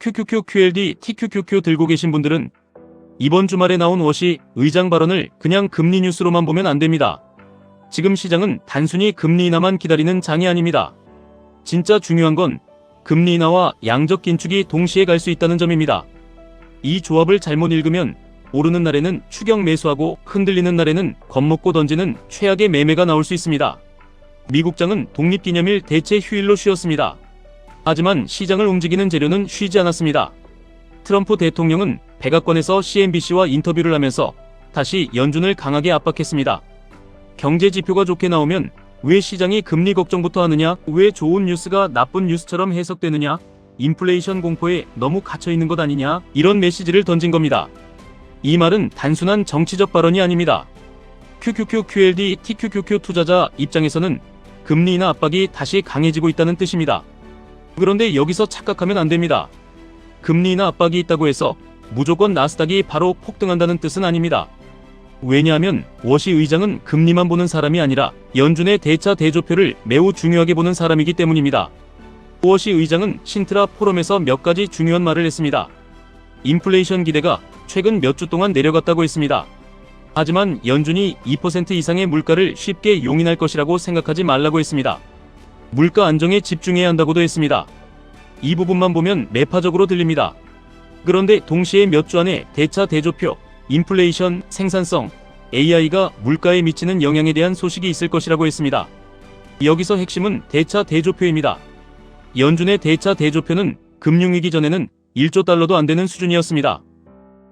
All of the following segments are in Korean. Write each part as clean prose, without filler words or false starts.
QQQ QLD TQQQ 들고 계신 분들은 이번 주말에 나온 워시 의장 발언을 그냥 금리 뉴스로만 보면 안 됩니다. 지금 시장은 단순히 금리 인하만 기다리는 장이 아닙니다. 진짜 중요한 건 금리 인하와 양적 긴축이 동시에 갈 수 있다는 점입니다. 이 조합을 잘못 읽으면 오르는 날에는 추격 매수하고 흔들리는 날에는 겁먹고 던지는 최악의 매매가 나올 수 있습니다. 미국장은 독립기념일 대체 휴일로 쉬었습니다. 하지만 시장을 움직이는 재료는 쉬지 않았습니다. 트럼프 대통령은 백악관에서 CNBC와 인터뷰를 하면서 다시 연준을 강하게 압박했습니다. 경제 지표가 좋게 나오면 왜 시장이 금리 걱정부터 하느냐? 왜 좋은 뉴스가 나쁜 뉴스처럼 해석되느냐? 인플레이션 공포에 너무 갇혀있는 것 아니냐? 이런 메시지를 던진 겁니다. 이 말은 단순한 정치적 발언이 아닙니다. QQQ QLD TQQQ 투자자 입장에서는 금리 인하 압박이 다시 강해지고 있다는 뜻입니다. 그런데 여기서 착각하면 안 됩니다. 금리 인하 압박이 있다고 해서 무조건 나스닥이 바로 폭등한다는 뜻은 아닙니다. 왜냐하면 워시 의장은 금리만 보는 사람이 아니라 연준의 대차 대조표를 매우 중요하게 보는 사람이기 때문입니다. 워시 의장은 신트라 포럼에서 몇 가지 중요한 말을 했습니다. 인플레이션 기대가 최근 몇 주 동안 내려갔다고 했습니다. 하지만 연준이 2% 이상의 물가를 쉽게 용인할 것이라고 생각하지 말라고 했습니다. 물가 안정에 집중해야 한다고도 했습니다. 이 부분만 보면 매파적으로 들립니다. 그런데 동시에 몇 주 안에 대차 대조표, 인플레이션, 생산성, AI가 물가에 미치는 영향에 대한 소식이 있을 것이라고 했습니다. 여기서 핵심은 대차 대조표입니다. 연준의 대차 대조표는 금융위기 전에는 1조 달러도 안 되는 수준이었습니다.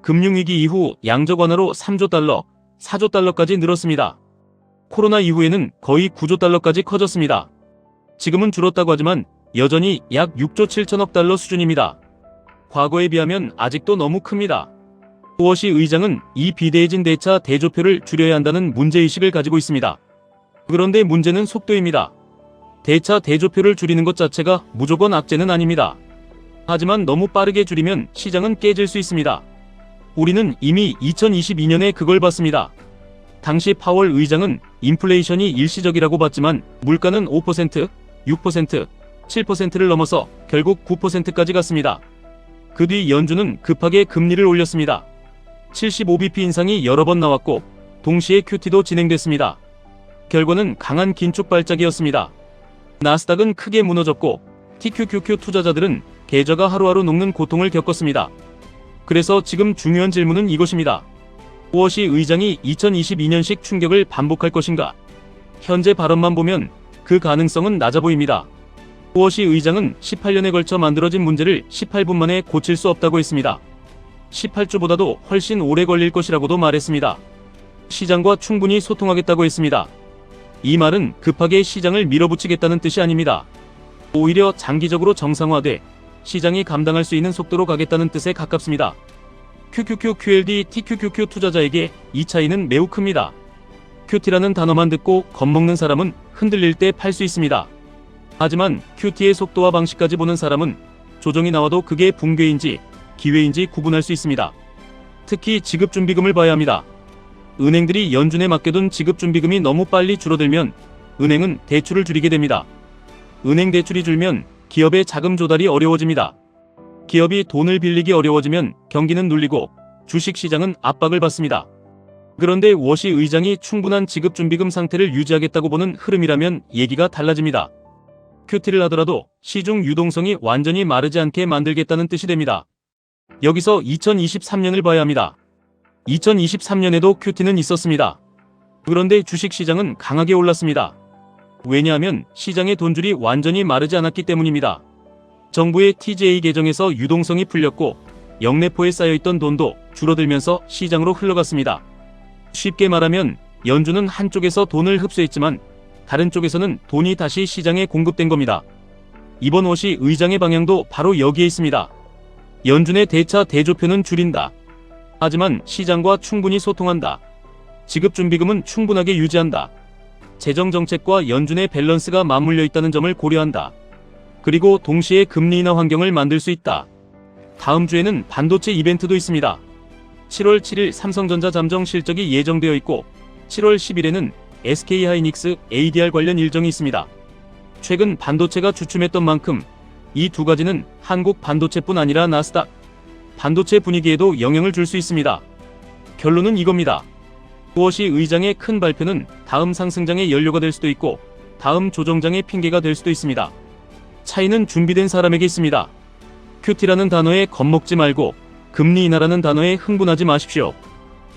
금융위기 이후 양적 완화로 3조 달러, 4조 달러까지 늘었습니다. 코로나 이후에는 거의 9조 달러까지 커졌습니다. 지금은 줄었다고 하지만 여전히 약 6조 7천억 달러 수준입니다. 과거에 비하면 아직도 너무 큽니다. 워시 의장은 이 비대해진 대차 대조표를 줄여야 한다는 문제의식을 가지고 있습니다. 그런데 문제는 속도입니다. 대차 대조표를 줄이는 것 자체가 무조건 악재는 아닙니다. 하지만 너무 빠르게 줄이면 시장은 깨질 수 있습니다. 우리는 이미 2022년에 그걸 봤습니다. 당시 파월 의장은 인플레이션이 일시적이라고 봤지만 물가는 5%, 6%, 7%를 넘어서 결국 9%까지 갔습니다. 그 뒤 연준은 급하게 금리를 올렸습니다. 75bp 인상이 여러 번 나왔고 동시에 QT도 진행됐습니다. 결과는 강한 긴축 발작이었습니다. 나스닥은 크게 무너졌고 TQQQ 투자자들은 계좌가 하루하루 녹는 고통을 겪었습니다. 그래서 지금 중요한 질문은 이것입니다. 워시 의장이 2022년식 충격을 반복할 것인가? 현재 발언만 보면 그 가능성은 낮아 보입니다. 워시 의장은 18년에 걸쳐 만들어진 문제를 18분 만에 고칠 수 없다고 했습니다. 18주보다도 훨씬 오래 걸릴 것이라고도 말했습니다. 시장과 충분히 소통하겠다고 했습니다. 이 말은 급하게 시장을 밀어붙이겠다는 뜻이 아닙니다. 오히려 장기적으로 정상화돼 시장이 감당할 수 있는 속도로 가겠다는 뜻에 가깝습니다. QQQ QLD TQQQ 투자자에게 이 차이는 매우 큽니다. QT라는 단어만 듣고 겁먹는 사람은 흔들릴 때 팔 수 있습니다. 하지만 QT의 속도와 방식까지 보는 사람은 조정이 나와도 그게 붕괴인지 기회인지 구분할 수 있습니다. 특히 지급준비금을 봐야 합니다. 은행들이 연준에 맡겨둔 지급준비금이 너무 빨리 줄어들면 은행은 대출을 줄이게 됩니다. 은행 대출이 줄면 기업의 자금 조달이 어려워집니다. 기업이 돈을 빌리기 어려워지면 경기는 눌리고 주식시장은 압박을 받습니다. 그런데 워시 의장이 충분한 지급준비금 상태를 유지하겠다고 보는 흐름이라면 얘기가 달라집니다. QT를 하더라도 시중 유동성이 완전히 마르지 않게 만들겠다는 뜻이 됩니다. 여기서 2023년을 봐야 합니다. 2023년에도 QT는 있었습니다. 그런데 주식시장은 강하게 올랐습니다. 왜냐하면 시장의 돈줄이 완전히 마르지 않았기 때문입니다. 정부의 TJ 개정에서 유동성이 풀렸고 영래포에 쌓여있던 돈도 줄어들면서 시장으로 흘러갔습니다. 쉽게 말하면 연준은 한쪽에서 돈을 흡수했지만 다른 쪽에서는 돈이 다시 시장에 공급된 겁니다. 이번 워시 의장의 방향도 바로 여기에 있습니다. 연준의 대차 대조표는 줄인다. 하지만 시장과 충분히 소통한다. 지급준비금은 충분하게 유지한다. 재정정책과 연준의 밸런스가 맞물려 있다는 점을 고려한다. 그리고 동시에 금리 인하 환경을 만들 수 있다. 다음 주에는 반도체 이벤트도 있습니다. 7월 7일 삼성전자 잠정 실적이 예정되어 있고 7월 10일에는 SK하이닉스 ADR 관련 일정이 있습니다. 최근 반도체가 주춤했던 만큼 이 두 가지는 한국 반도체뿐 아니라 나스닥 반도체 분위기에도 영향을 줄 수 있습니다. 결론은 이겁니다. 무엇이 의장의 큰 발표는 다음 상승장의 연료가 될 수도 있고 다음 조정장의 핑계가 될 수도 있습니다. 차이는 준비된 사람에게 있습니다. QT라는 단어에 겁먹지 말고 금리 인하라는 단어에 흥분하지 마십시오.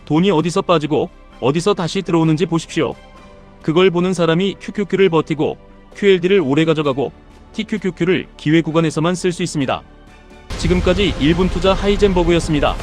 돈이 어디서 빠지고 어디서 다시 들어오는지 보십시오. 그걸 보는 사람이 QQQ를 버티고 QLD를 오래 가져가고 TQQQ를 기회 구간에서만 쓸 수 있습니다. 지금까지 1분 투자 하이젠버그였습니다.